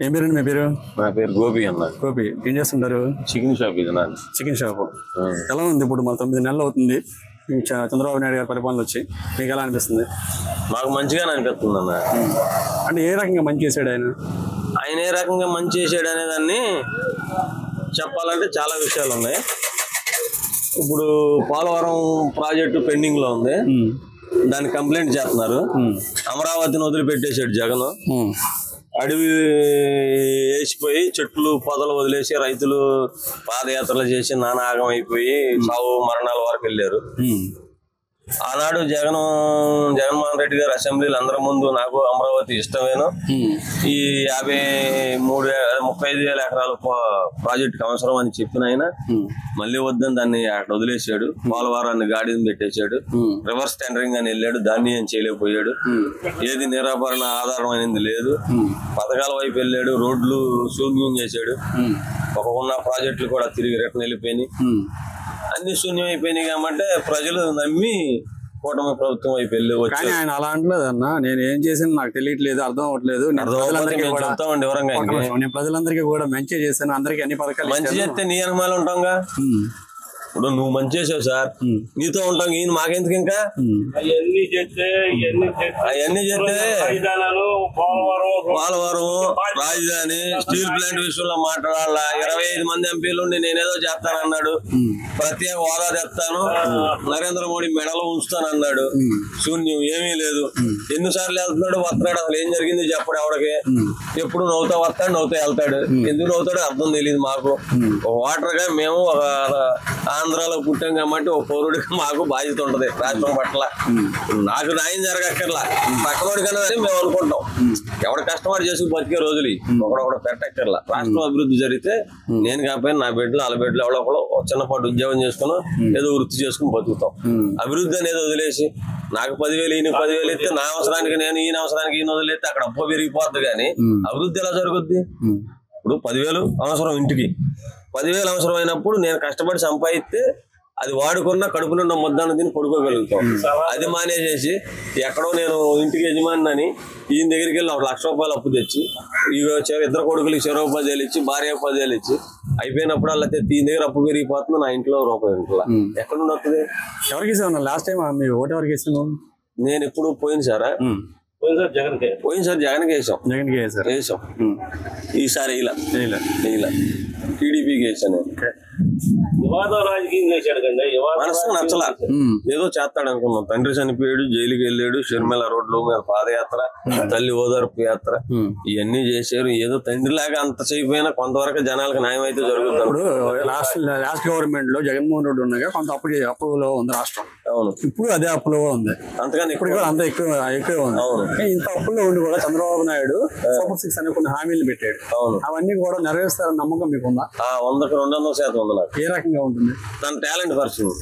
ఏం పేరండి మీ పేరు? నా పేరు గోపి అన్న. గోపి, ఏం చేస్తుంటారు? చికెన్ షాప్ ఇది నాది. Chicken shop. ఎలా ఉంది ఇప్పుడు? మన 9 నెలలు అవుతుంది చంద్రబాబు నాయుడు గారి పరిపాలన వచ్చి, మీకు ఎలా అనిపిస్తుంది? మాకు మంచిగానే అనిపిస్తుంది అన్న. అంటే ఏ రకంగా మంచి చేశాడు ఆయన? ఆయన ఏ రకంగా మంచి చేశాడు అనే దాన్ని చెప్పాలంటే చాలా విషయాలు ఉన్నాయి. ఇప్పుడు పోలవరం ప్రాజెక్టు పెండింగ్ లో ఉంది, దాన్ని కంప్లైంట్ చేస్తున్నారు. అమరావతిని వదిలిపెట్టేశాడు జగన్. అడవి వేసిపోయి చెట్లు పొదలు వదిలేసి రైతులు పాదయాత్రలు చేసి నానాగం అయిపోయి సావు మరణాల వరకు వెళ్ళారు. ఆనాడు జగన్మోహన్ రెడ్డి గారు అసెంబ్లీలో అందరి ముందు నాకు అమరావతి ఇష్టమేను, ఈ 35,000 ఎకరాల ప్రాజెక్టుకి అవసరం అని చెప్పిన ఆయన మళ్ళీ వద్దని దాన్ని అక్కడ వదిలేసాడు. పోలవరాన్ని గాడిని పెట్టేశాడు. రివర్స్ టెండరింగ్ అని వెళ్ళాడు, దాన్ని ఏం చేయలేకపోయాడు. ఏది నిరాభరణ ఆధారం అనేది లేదు. పథకాల వైపు వెళ్ళాడు, రోడ్లు శూన్యం చేశాడు. ఉన్న ప్రాజెక్టులు కూడా తిరిగి రిటర్న్ వెళ్ళిపోయినాయి. అన్ని శూన్యం అయిపోయినాయి కాబట్టి ప్రజలు నమ్మి కూటమి ప్రభుత్వం వైపు వెళ్ళి వచ్చి ఆయన అలా అంటలేదు అన్న. నేను ఏం చేసాను నాకు తెలియట్లేదు, అర్థం అవ్వట్లేదు. నేను ప్రజలందరికీ కూడా మంచి చేశాను, అందరికీ అన్ని పథకాలు. మంచి చేస్తే నీ అనుమానం ఉంటాంగా. ఇప్పుడు నువ్వు మంచి చేసావు సార్, నీతో ఉంటాం. ఈయన మాకెందుకు ఇంకా అవన్నీ చేస్తే పోలవరం రాజధాని స్టీల్ ప్లాంట్ విషయంలో మాట్లాడాల. 25 మంది ఎంపీలు నేనేదో చేస్తానన్నాడు. ప్రత్యేక హోదా తెస్తాను, నరేంద్ర మోడీ మెడలో ఉంచుతానన్నాడు. శూన్యం, ఏమీ లేదు. ఎన్నిసార్లు వెళ్తున్నాడు, వస్తున్నాడు, అసలు ఏం జరిగింది చెప్పడు ఎవడికి. ఎప్పుడు నవ్వుతా వస్తాడు, నవ్వుతా వెళ్తాడు. ఎందుకు నవ్వుతాడో అర్థం తెలియదు మాకు. ఒక ఓటర్ గా మేము ఒక ఆంధ్రాలో పుట్టాం కాబట్టి ఒక పౌరుడికి మాకు బాధ్యత ఉంటది రాష్ట్రం పట్ల. నాకు న్యాయం జరగక్కర్లా, పక్కనోడికన్నా మేము అనుకుంటాం. ఎవడ కస్టమర్ చేసుకు బతికే రోజులు ఒకడొకడు పెట్టక్కర్లా. రాష్ట్రం అభివృద్ధి జరిగితే నేను కాకపోయినా నా బిడ్డలు వాళ్ళ బిడ్డలు ఎవడో చిన్నపాటు ఉద్యోగం చేసుకుని ఏదో వృత్తి చేసుకుని బతుకుతాం. అభివృద్ధి అనేది వదిలేసి నాకు 10,000 ఈయన 10,000 ఇస్తే నా అవసరానికి నేను, ఈయన అవసరానికి ఈయన వదిలేస్తే అక్కడ అప్పు పెరిగిపోద్ది. కానీ అభివృద్ధి ఎలా జరుగుద్ది? ఇప్పుడు 10,000 అవసరం, ఇంటికి 10,000 అవసరం అయినప్పుడు నేను కష్టపడి సంపాదిస్తే అది వాడుకున్న కడుపు నిండా ముద్దాను తిని పడుకోగలుగుతాం. అది మానేసేసి ఎక్కడో నేను ఇంటికి యజమాని అని ఈయన దగ్గరికి వెళ్ళి 1,00,000 రూపాయలు అప్పు తెచ్చి ఇద్దరు కొడుకులకి 10,000 ఇచ్చి భార్య 10,000 ఇచ్చి అయిపోయినప్పుడు అలా ఈయన దగ్గర అప్పు పెరిగిపోతుంది. నా ఇంట్లో రూపాయి ఇంట్లో ఎక్కడ వస్తుంది? ఎవరికి ఇస్తాను? లాస్ట్ టైం మీ ఓటు ఎవరికి ఇస్తున్నావు? నేను ఎప్పుడు పోయినసారా? పోయినసారి జగన్కి వేసాం. వేసాం. ఈసారి ఇలా టీడీపీకి వేసాను. మనసు నచ్చలా, ఏదో చేస్తాడు అనుకున్నాం. తండ్రి చనిపోయాడు, జైలుకి వెళ్ళాడు, షర్మిల రోడ్లు మీద పాదయాత్ర, తల్లి ఓదార్పు యాత్ర, ఇవన్నీ చేశారు. ఏదో తండ్రి లాగా అంత చేయకపోయినా కొంతవరకు జనాలకు న్యాయం అయితే జరుగుతుంది. ఇప్పుడు లాస్ట్ గవర్నమెంట్ లో జగన్మోహన్ రెడ్డి ఉండగా కొంత అప్పులో ఉంది రాష్ట్రం. అవును, ఇప్పుడు అదే అప్పులో ఉంది. అంతగాని ఇప్పుడు కూడా అంత ఎక్కువ ఉంది. అవును, ఇంత అప్పుల్లో ఉండి కూడా చంద్రబాబు నాయుడు సూపర్ 6 అనే కొన్ని హామీలు పెట్టాడు. అవును, అవన్నీ కూడా నెరవేరుస్తారని నమ్మకం మీకుందా? 100% ఉంది నాకు. ఏ రకంగా ఉంటుంది? తన టాలెంట్ పర్సన్,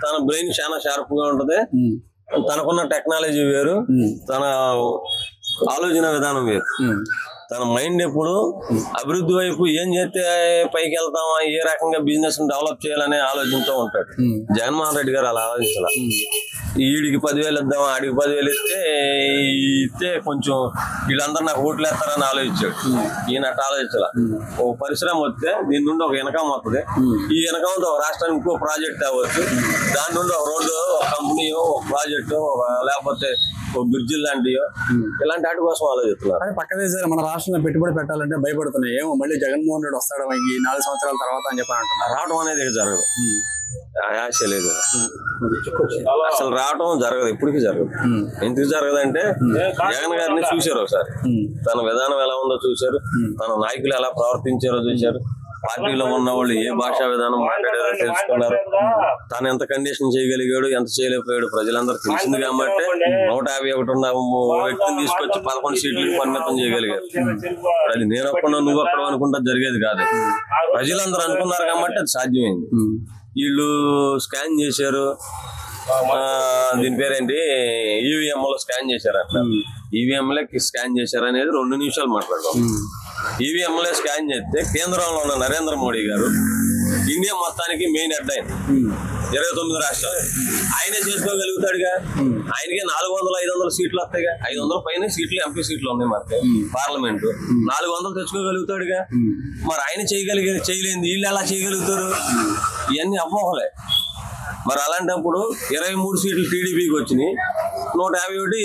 తన బ్రెయిన్ చాలా షార్ప్ గా ఉంటది. తనకున్న టెక్నాలజీ వేరు, తన ఆలోచన విధానం వేరు. తన మైండ్ ఎప్పుడు అభివృద్ధి వైపు ఏం చేస్తే పైకి వెళ్తామా, ఏ రకంగా బిజినెస్ డెవలప్ చేయాలనే ఆలోచనతో ఉంటాడు. జగన్మోహన్ రెడ్డి గారు అలా ఆలోచించాల. ఈడికి 10,000 ఇద్దామా, ఆడికి 10,000 ఇస్తే కొంచెం వీళ్ళందరూ నాకు ఓట్లు వేస్తారని ఆలోచించాడు. ఈయన అట్లా ఆలోచించాల. ఒక పరిశ్రమ వస్తే దీని నుండి ఒక ఇన్కమ్ వస్తుంది. ఈ ఇన్కమ్తో ఒక రాష్ట్రానికి ఇంకో ప్రాజెక్ట్ అవ్వచ్చు. దాని నుండి ఒక రోడ్డు, ఒక కంపెనీ, ఒక ప్రాజెక్టు, లేకపోతే ఒక బ్రిడ్జి లాంటివో, ఇలాంటి వాటి కోసం ఆలోచిస్తున్నారు. పక్క దేశాలు మన రాష్ట్రంలో పెట్టుబడి పెట్టాలంటే భయపడుతున్నాయి. ఏమో మళ్ళీ జగన్మోహన్ రెడ్డి వస్తాడు ఈ 4 సంవత్సరాల తర్వాత అని చెప్పి అంటున్నారు. రావడం అనేది జరగదు, ఆశ లేదు. అసలు రావటం జరగదు, ఇప్పటికీ జరగదు. ఎందుకు జరగదు అంటే జగన్ గారిని చూశారు ఒకసారి, తన విధానం ఎలా ఉందో చూశారు, తన నాయకులు ఎలా ప్రవర్తించారో చూశారు, పార్టీలో ఉన్న వాళ్ళు ఏ భాషా విధానం మాట్లాడారో తెలుసుకున్నారు. తను ఎంత కండిషన్ చేయగలిగాడు, ఎంత చేయలేకపోయాడు ప్రజలందరూ తెలిసింది కాబట్టి 151 ఉన్న వ్యక్తిని తీసుకొచ్చి 11 సీట్లకు పరిమితం చేయగలిగారు. అది నేను అక్కడ నువ్వు అక్కడ అనుకుంటా జరిగేది కాదు. ప్రజలందరూ అనుకున్నారు కాబట్టి అది సాధ్యమైంది. వీళ్ళు స్కాన్ చేశారు, దీని పేరేంటి, ఈవీఎంలో స్కాన్ చేశారు. అట్లా ఈవీఎంలకి స్కాన్ చేశారు అనేది 2 నిమిషాలు మాట్లాడదాం. ఈవీఎంలో స్కాన్ చేస్తే కేంద్రంలో ఉన్న నరేంద్ర మోడీ గారు ఇండియా మొత్తానికి మెయిన్ హెడ్ ఆయన. 29 రాష్ట్రాలు ఆయనే చేసుకోగలుగుతాడుగా. ఆయనకి 400-500 సీట్లు వస్తాయిగా. 500 పైన సీట్లు ఎంపీ సీట్లు ఉన్నాయి మనకి పార్లమెంట్. 400 తెచ్చుకోగలుగుతాడుగా. మరి ఆయన చేయలేంది వీళ్ళు ఎలా చేయగలుగుతారు? ఇవన్నీ అపోహలే. మరి అలాంటప్పుడు 23 సీట్లు టీడీపీకి వచ్చినాయి, 151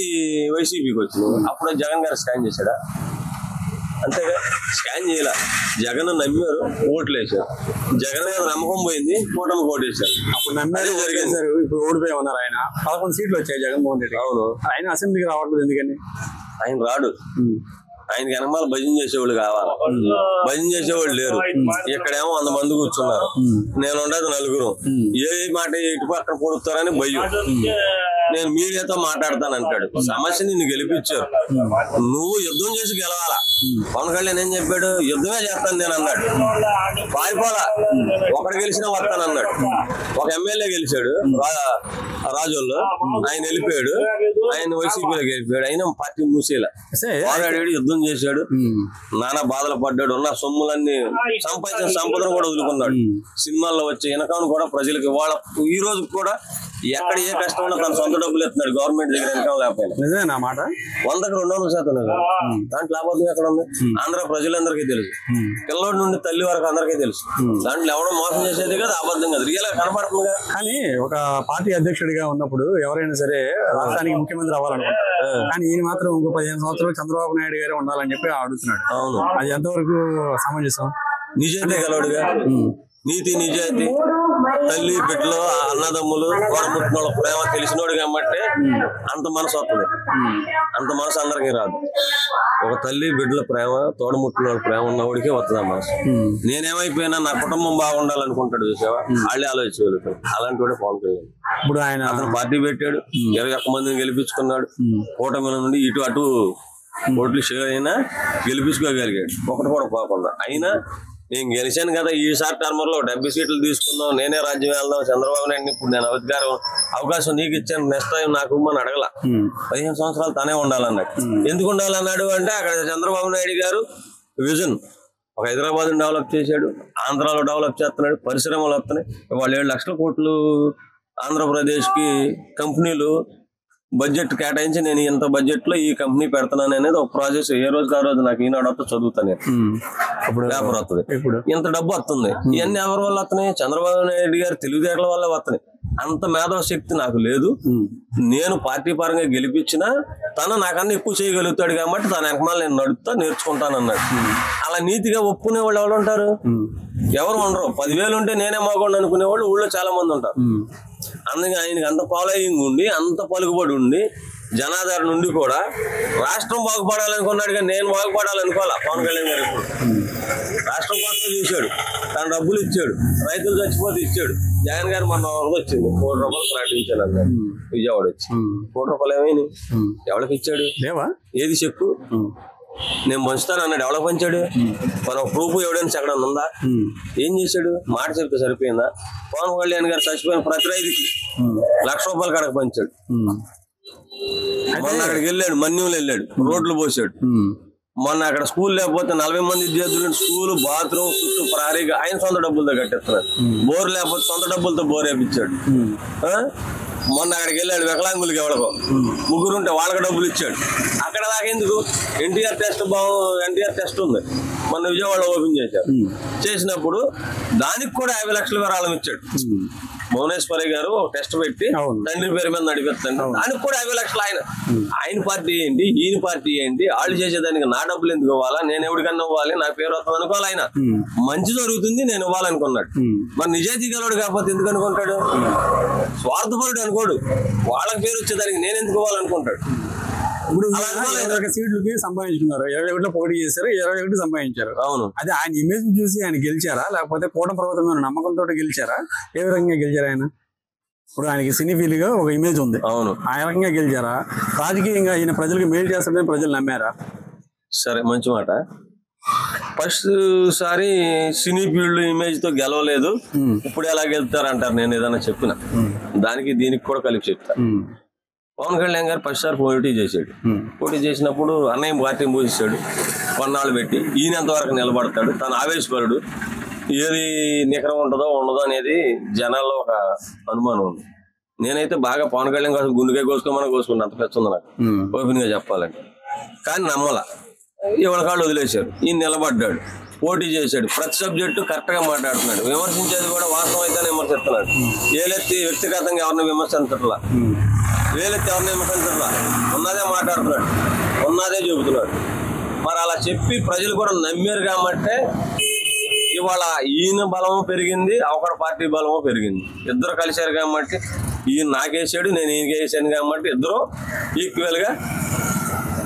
వైసీపీకి వచ్చినాయి. అప్పుడు జగన్ గారు స్కాన్ చేశాడా? అంతేగా, స్కాన్ చేయాల. జగన్ నమ్మారు, ఓట్లు వేశారు. జగన్ మీద నమ్మకం పోయింది, కూటమి ఓటేశారు. అప్పుడు నమ్మారు, జరిగింది. ఇప్పుడు ఓడిపోయి ఉన్నారు. ఆయన 11 సీట్లు వచ్చాయి జగన్మోహన్ రెడ్డి. అవును, ఆయన అసెంబ్లీకి రావట్లేదు. ఎందుకని? ఆయన రాడు. ఆయనకి వెనకాల భజన చేసేవాళ్ళు కావాలి. భజన చేసేవాళ్ళు లేరు. ఇక్కడేమో 100 మంది కూర్చున్నారు, నేను ఉండదు 4. ఏ మాట ఇటు పక్కన పొడుస్తారని భయం. నేను మీడియాతో మాట్లాడతాను అంటాడు. సమస్య నిన్ను గెలిపించారు, నువ్వు యుద్ధం చేసి గెలవాలా. పవన్ కళ్యాణ్ ఏం చెప్పాడు? యుద్ధమే చేస్తాను నేను అన్నాడు. పారిపోలా, ఒకడు గెలిచినా వస్తాను అన్నాడు. ఒక ఎమ్మెల్యే గెలిచాడు రాజోల్లో, ఆయన వెళ్ళిపోయాడు. ఆయన వైసీపీలో గెలిపాడు. అయినా పార్టీ మూసేలా పోరాడాడు, యుద్ధం చేశాడు, నానా బాధలు పడ్డాడు. ఉన్న సొమ్ములన్నీ సంపాదించిన సంపదను కూడా వదులుకున్నాడు. సినిమాల్లో వచ్చే ఇనకాను కూడా ప్రజలకు ఇవాళ ఈ రోజు కూడా ఎక్కడ ఏ కష్టం ఉన్నా తన సొంత డబ్బులు ఎత్తున్నాడు గవర్నమెంట్ దగ్గర ఇన్కమ్ లేకపోయినా. నిజమేనా మాట? 100కి 200% దాంట్లో లాభం ఎక్కడ ఉంది? ఆంధ్ర ప్రజలందరికీ తెలుసు, పిల్లోడి నుండి తల్లి వరకు అందరికీ తెలుసు. దాంట్లో ఎవడో మోసం చేసేది కదా, అబద్ధం కదా, రియల్ గా కనపడుతుందిగా. కానీ ఒక పార్టీ అధ్యక్షుడిగా ఉన్నప్పుడు ఎవరైనా సరే రాష్ట్రానికి ముఖ్యమంత్రి అవ్వాలనుకుంటారు. కానీ ఈయన మాత్రం ఇంకో 15 సంవత్సరాలు చంద్రబాబు నాయుడు గారే ఉండాలని చెప్పి అడుగుతున్నాడు. అవును, అది ఎంతవరకు సమంజసం? నిజాయితీ గలవాడుగా, నీతి నిజాయితీ, తల్లి బిడ్డలు అన్నదమ్ములు తోడముట్టిన ప్రేమ తెలిసినోడు కాబట్టి అంత మనసు వస్తుంది. అంత మనసు అందరికీ రాదు. ఒక తల్లి బిడ్డల ప్రేమ, తోడముట్టిన ప్రేమ ఉన్నవాడికే వస్తుంది ఆ మనసు. నేనేమైపోయినా నా కుటుంబం బాగుండాలనుకుంటాడు చూసావా, వాళ్ళే ఆలోచించగలుగుతాడు. అలాంటి వాడే పవన్ కళ్యాణ్. ఇప్పుడు ఆయన అతను పార్టీ పెట్టాడు, 21 మందిని గెలిపించుకున్నాడు. కూటమి నుండి ఇటు అటు ఓట్లు షేర్ అయినా గెలిపించుకోగలిగాడు, ఒకటి కూడా పోకుండా. అయినా నేను గెలిచాను కదా, ఈసారి టర్మర్ లో 70 సీట్లు తీసుకుందాం, నేనే రాజ్యం వెళ్దాం, చంద్రబాబు నాయుడు ఇప్పుడు నేను అవకాశం నీకు ఇచ్చాను, నెక్స్ట్ టైం నాకు ఇమ్మని అడగల. 15 సంవత్సరాలు తనే ఉండాలన్నాడు. ఎందుకు ఉండాలన్నాడు అంటే అక్కడ చంద్రబాబు నాయుడు గారు విజన్, ఒక హైదరాబాద్ డెవలప్ చేశాడు, ఆంధ్రాలో డెవలప్ చేస్తున్నాడు, పరిశ్రమలు వస్తున్నాయి. వాళ్ళు 7 లక్షల కోట్లు ఆంధ్రప్రదేశ్ కి కంపెనీలు బడ్జెట్ కేటాయించి నేను ఇంత బడ్జెట్ లో ఈ కంపెనీ పెడతాను అనేది ఒక ప్రాజెక్ట్. ఏ రోజు ఆ రోజు నాకు ఈనాడు వస్తే చదువుతాను, ఇప్పుడు పేపర్ వస్తుంది, ఇంత డబ్బు వస్తుంది. ఇవన్నీ ఎవరి వల్ల వస్తున్నాయి? చంద్రబాబు నాయుడు గారు తెలివితేటల వల్ల వస్తున్నాయి. అంత మేధవ శక్తి నాకు లేదు. నేను పార్టీ పరంగా గెలిపించినా తను నాకన్నా ఎక్కువ చేయగలుగుతాడు కాబట్టి తన వెనకమాల నేను నడుపుతా నేర్చుకుంటానన్నాడు. అలా నీతిగా ఒప్పుకునే వాళ్ళు ఎవరు ఉంటారు? ఎవరు ఉండరు. 10,000 ఉంటే నేనే మోగొండు అనుకునేవాళ్ళు ఊళ్ళో చాలా మంది ఉంటారు. అందుకే ఆయనకి అంత ఫాలోయింగ్ ఉండి, అంత పలుకుబడి ఉండి, జనాధారణ నుండి కూడా రాష్ట్రం బాగుపడాలనుకున్నాడు. కానీ నేను బాగుపడాలనుకోవాలా పవన్ కళ్యాణ్ గారు. ఇప్పుడు రాష్ట్రం కోసం చూశాడు, తన డబ్బులు ఇచ్చాడు, రైతులు చచ్చిపోతే ఇచ్చాడు. జగన్ గారు మొన్న వచ్చింది, 1 కోటి రూపాయలు ప్రకటించాను అన్నాడు. విజయవాడ వచ్చి 1 కోటి రూపాయలు ఏమైనా ఎవరికి ఇచ్చాడు? ఏది చెప్పు, నేను పంచుతాను అన్నాడు. ఎవరికి పంచాడు? మన ప్రూఫ్ ఎవిడెన్స్ ఎక్కడ ఉందా? ఏం చేశాడు? మాట చెప్తే సరిపోయిందా? పవన్ కళ్యాణ్ గారు చచ్చిపోయిన ప్రతి రైతుకి 1,00,000 రూపాయలు కడక పంచాడు. మొన్న అక్కడికి వెళ్ళాడు, మన్యూలు వెళ్ళాడు, రోడ్లు పోసాడు. మొన్న అక్కడ స్కూల్ లేకపోతే 40 మంది విద్యార్థులు స్కూల్, బాత్రూమ్ చుట్టూ ప్రహరీగా ఆయన సొంత డబ్బులతో కట్టిస్తున్నాడు. బోర్ లేకపోతే సొంత డబ్బులతో బోర్ వేపించాడు. మొన్న అక్కడికి వెళ్ళాడు, వికలాంగులకి ఎవరికో 3 ఉంటే వాళ్ళకి డబ్బులు ఇచ్చాడు. అక్కడ దాకా ఎందుకు? ఎన్టీఆర్ టెస్ట్ ఉంది, మొన్న విజయవాడ ఓపెన్ చేశారు. చేసినప్పుడు దానికి కూడా 50 లక్షల విరాళం ఇచ్చాడు. భువనేశ్వరి గారు ఒక టెస్ట్ పెట్టి తండ్రి పేరు మీద నడిపిస్తాను, దానికి కూడా 50 లక్షలు. ఆయన పార్టీ ఏంటి, ఈయన పార్టీ ఏంటి? వాళ్ళు చేసేదానికి నా డబ్బులు ఎందుకు ఇవ్వాలా? నేను ఎవరికన్నా ఇవ్వాలి, నా పేరు వస్తుంది అనుకోవాలి. ఆయన మంచి జరుగుతుంది నేను ఇవ్వాలనుకున్నాడు. మరి నిజాయితీ గలవాడు కాకపోతే ఎందుకు అనుకుంటాడు? స్వార్థపరుడు అనుకోడు, వాళ్ళకి పేరు వచ్చేదానికి నేను ఎందుకు ఇవ్వాలనుకుంటాడు. ఇప్పుడు 21 సీట్లకి సంపాదించుకున్నారు, 21 పోటీ చేశారు, 21 సంపాదించారు. అవును, అదే ఆయన ఇమేజ్ చూసి ఆయన గెలిచారా, లేకపోతే కూటమి ప్రభుత్వం నమ్మకంతో గెలిచారా? ఏ విధంగా గెలిచారు ఆయన? ఇప్పుడు ఆయనకి సినీ గా ఒక ఇమేజ్ ఉంది. అవును, ఆ రకంగా గెలిచారా? రాజకీయంగా ఈయన ప్రజలకు మేలు చేస్తాడని ప్రజలు నమ్మారా? సరే, మంచి మాట. ఫస్ట్ సారి సినీ ఫీల్డ్ ఇమేజ్ తో గెలవలేదు, ఇప్పుడు ఎలా గెలుతారంటారు? నేను ఏదైనా చెప్పిన దానికి దీనికి కూడా కలిపి చెప్తా. పవన్ కళ్యాణ్ గారు ఫస్ట్ సారి పోటీ చేశాడు. పోటీ చేసినప్పుడు అన్నయ్య పార్టీ మూసేశాడు, కొన్నాళ్ళు పెట్టి. ఈయన ఎంతవరకు నిలబడతాడు? తను ఆవేశపరుడు, ఏది నికరం ఉంటుందో ఉండదో అనేది జనాల్లో ఒక అనుమానం ఉంది. నేనైతే బాగా పవన్ కళ్యాణ్ కోసం గుండెకాయ కోసుకున్నా, అంత పెచ్చుంది నాకు ఓపెన్ గా చెప్పాలంటే. కానీ నమ్మల, ఇవాళ కాళ్ళు వదిలేశారు. ఈయన నిలబడ్డాడు, పోటీ చేశాడు, ప్రతి సబ్జెక్టు కరెక్ట్ గా మాట్లాడుతున్నాడు. విమర్శించేది కూడా వాస్తవం అయితే విమర్శిస్తున్నాడు. ఏలెత్తి వ్యక్తిగతంగా ఎవరిని విమర్శించట్లా, వేలెత్తి ఎవరిని విమర్శించట్లా, ఉన్నదే మాట్లాడుతున్నాడు, ఉన్నదే చెబుతున్నాడు. మరి అలా చెప్పి ప్రజలు కూడా నమ్మారు కాబట్టి ఇవాళ ఈయన బలము పెరిగింది, అవకడ పార్టీ బలము పెరిగింది. ఇద్దరు కలిశారు కాబట్టి ఈయన నాకేసాడు, నేను ఈయనకి వేసాను కాబట్టి ఇద్దరు ఈక్వల్ గా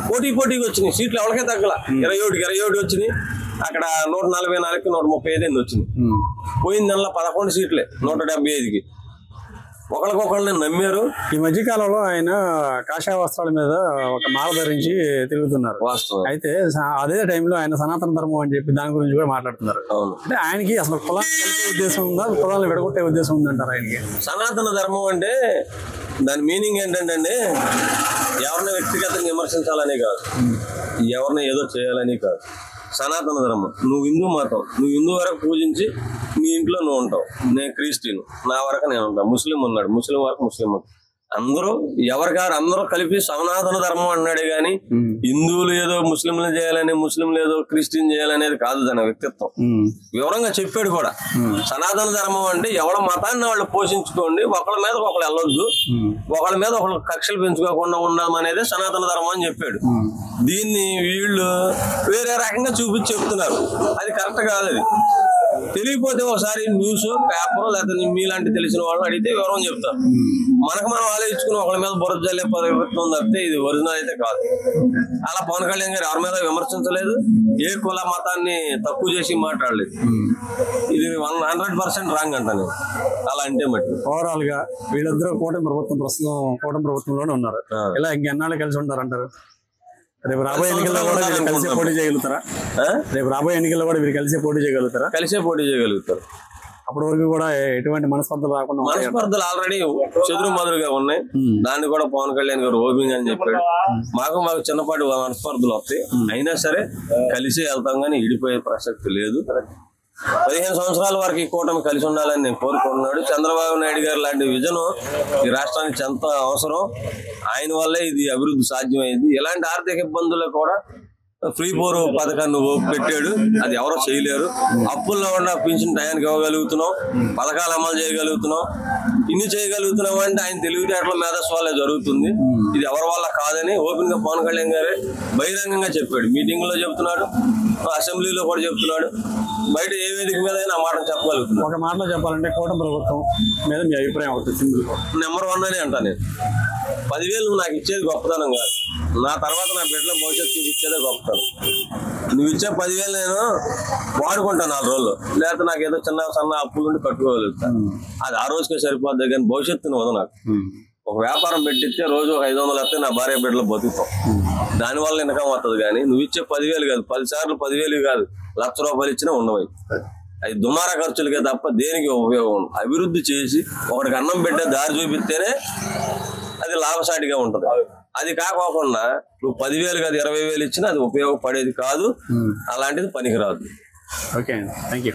పోటీకి వచ్చినాయి. సీట్లు ఎవరికే తగ్గల, 27 వచ్చినాయి. అక్కడ 144కి 135 వచ్చినాయి. పోయిన నెలలో 11 సీట్లే 175కి. ఒకరికొకరిని నమ్మారు. ఈ మధ్య కాలంలో ఆయన కాషాయ వస్త్రాల మీద ఒక మాల ధరించి తిరుగుతున్నారు. అయితే అదే టైంలో ఆయన సనాతన ధర్మం అని చెప్పి దాని గురించి కూడా మాట్లాడుతున్నారు. అంటే ఆయనకి అసలు కులాన్ని కలిపే ఉద్దేశం ఉందా, కులాలను విడగొట్టే ఉద్దేశం ఉందంటారు ఆయనకి? సనాతన ధర్మం అంటే దాని మీనింగ్ ఏంటంటే ఎవరిని వ్యక్తిగతంగా విమర్శించాలని కాదు, ఎవరిని ఏదో చేయాలని కాదు. సనాతన ధర్మం, నువ్వు హిందూ మతం, నువ్వు హిందూ వరకు పూజించి నీ ఇంట్లో నువ్వు ఉంటావు. నేను క్రిస్టియన్, నా వరకు నేను ఉంటాను. ముస్లిం ఉన్నాడు, ముస్లిం వరకు ముస్లిం. అందరూ ఎవరికారు అందరూ కలిపి సనాతన ధర్మం అన్నాడే గాని హిందువులు ఏదో ముస్లింలు చేయాలని, ముస్లింలు ఏదో క్రిస్టియన్ చేయాలనేది కాదు దాని వ్యక్తిత్వం. వివరంగా చెప్పాడు కూడా. సనాతన ధర్మం అంటే ఎవరి మతాన్ని వాళ్ళు పోషించుకోండి, ఒకళ్ళ మీద ఒకళ్ళు వెళ్ళొద్దు, ఒకళ్ళ మీద ఒకళ్ళు కక్షలు పెంచుకోకుండా ఉండడం అనేది సనాతన ధర్మం అని చెప్పాడు. దీన్ని వీళ్ళు వేరే రకంగా చూపించి చెప్తున్నారు. అది కరెక్ట్ కాదు. అది తెలియకపోతే ఒకసారి న్యూస్ పేపర్ లేకపోతే మీలాంటి తెలిసిన వాళ్ళు అడిగితే వివరం చెప్తారు. మనకు మనం ఆలోచించుకుని ఒకళ్ళ మీద బురద జల్లే పరివర్తనం తప్పితే ఇది ఒరిజినల్ అయితే కాదు. అలా పవన్ కళ్యాణ్ గారు ఎవరి మీద విమర్శించలేదు, ఏ కుల మతాన్ని తక్కువ చేసి మాట్లాడలేదు. ఇది 100% రాంగ్ అంటాను అలా అంటే. మట్టి ఓవరాల్ గా వీళ్ళిద్దరూ కూటమి ప్రభుత్వంలోనే ఉన్నారు. ఇలా ఇంకెన్నాళ్ళు కలిసి ఉంటారంటారు? రేపు రాబోయే ఎన్నికల్లో కూడా వీళ్ళు కలిసే పోటీ చేయగలుగుతారా? కలిసే పోటీ చేయగలుగుతారు. అప్పటి వరకు కూడా ఎటువంటి మనస్పర్ధలు రాకుండా? మనస్పర్ధలు ఆల్రెడీ చెదురు మదురుగా ఉన్నాయి. దాన్ని కూడా పవన్ కళ్యాణ్ గారు ఓపెనింగ్ అని చెప్పాడు. మాకు చిన్నపాటి మనస్పర్ధలు వస్తాయి, అయినా సరే కలిసే వెళ్తాం కానీ ఇడిపోయే ప్రసక్తి లేదు. 15 సంవత్సరాల వరకు ఈ కూటమి కలిసి ఉండాలని నేను కోరుకుంటున్నాడు. చంద్రబాబు నాయుడు గారు లాంటి విజన్ ఈ రాష్ట్రానికి ఎంత అవసరం, ఆయన వల్లే ఇది అభివృద్ధి సాధ్యమైంది. ఇలాంటి ఆర్థిక ఇబ్బందులు కూడా ఫ్రీ బోర్ పథకాన్ని పెట్టాడు, అది ఎవరో చేయలేరు. అప్పుల్లో ఉన్న పింఛన్ టయానికి ఇవ్వగలుగుతున్నాం, పథకాలు అమలు చేయగలుగుతున్నాం. ఇన్ని చేయగలుగుతున్నాం అంటే ఆయన తెలివితేటల మేధస్సు వల్లే జరుగుతుంది. ఇది ఎవరి వల్ల కాదని ఓపెన్ గా పవన్ కళ్యాణ్ గారే బహిరంగంగా చెప్పాడు. మీటింగ్ లో చెప్తున్నాడు, అసెంబ్లీలో కూడా చెప్తున్నాడు, బయట ఏ వేదిక మీద ఆ మాటను చెప్పగలుగుతున్నాడు. ఒక మాటలో చెప్పాలంటే కూటమి ప్రభుత్వం మీద మీ అభిప్రాయం అవుతుంది? నెంబర్ 1 అని అంటా నేను. 10,000 నువ్వు నాకు ఇచ్చేది గొప్పతనం కాదు, నా తర్వాత నా బిడ్డల భవిష్యత్తు చూపించేదే గొప్పతనం. నువ్వు ఇచ్చే 10,000 నేను వాడుకుంటాను 4 రోజులు, లేకపోతే నాకు ఏదో సన్న అప్పులు ఉండి కట్టుకోగలుగుతాను. అది ఆ రోజుకే సరిపోద్ది కానీ భవిష్యత్తుని వద. నాకు ఒక వ్యాపారం పెట్టిస్తే రోజు ఒక 500 వస్తే నా భార్య బిడ్డలు బతుకుతాం, దానివల్ల ఇన్కమ్ వస్తుంది. కానీ నువ్వు ఇచ్చే 10,000 కాదు, 10 సార్లు 10,000 కాదు, ₹1,00,000 ఇచ్చినా ఉండవు. అది దుమారా ఖర్చులకే తప్ప దేనికి ఉపయోగం. అభివృద్ధి చేసి ఒకడికి అన్నం పెట్టే దారి చూపిస్తేనే అది లాభసాటిగా ఉంటది. అది కాకోకుండా నువ్వు 10,000 కాదు 20,000 ఇచ్చినా అది ఉపయోగపడేది కాదు. అలాంటిది పనికిరాదు. Okay, thank you.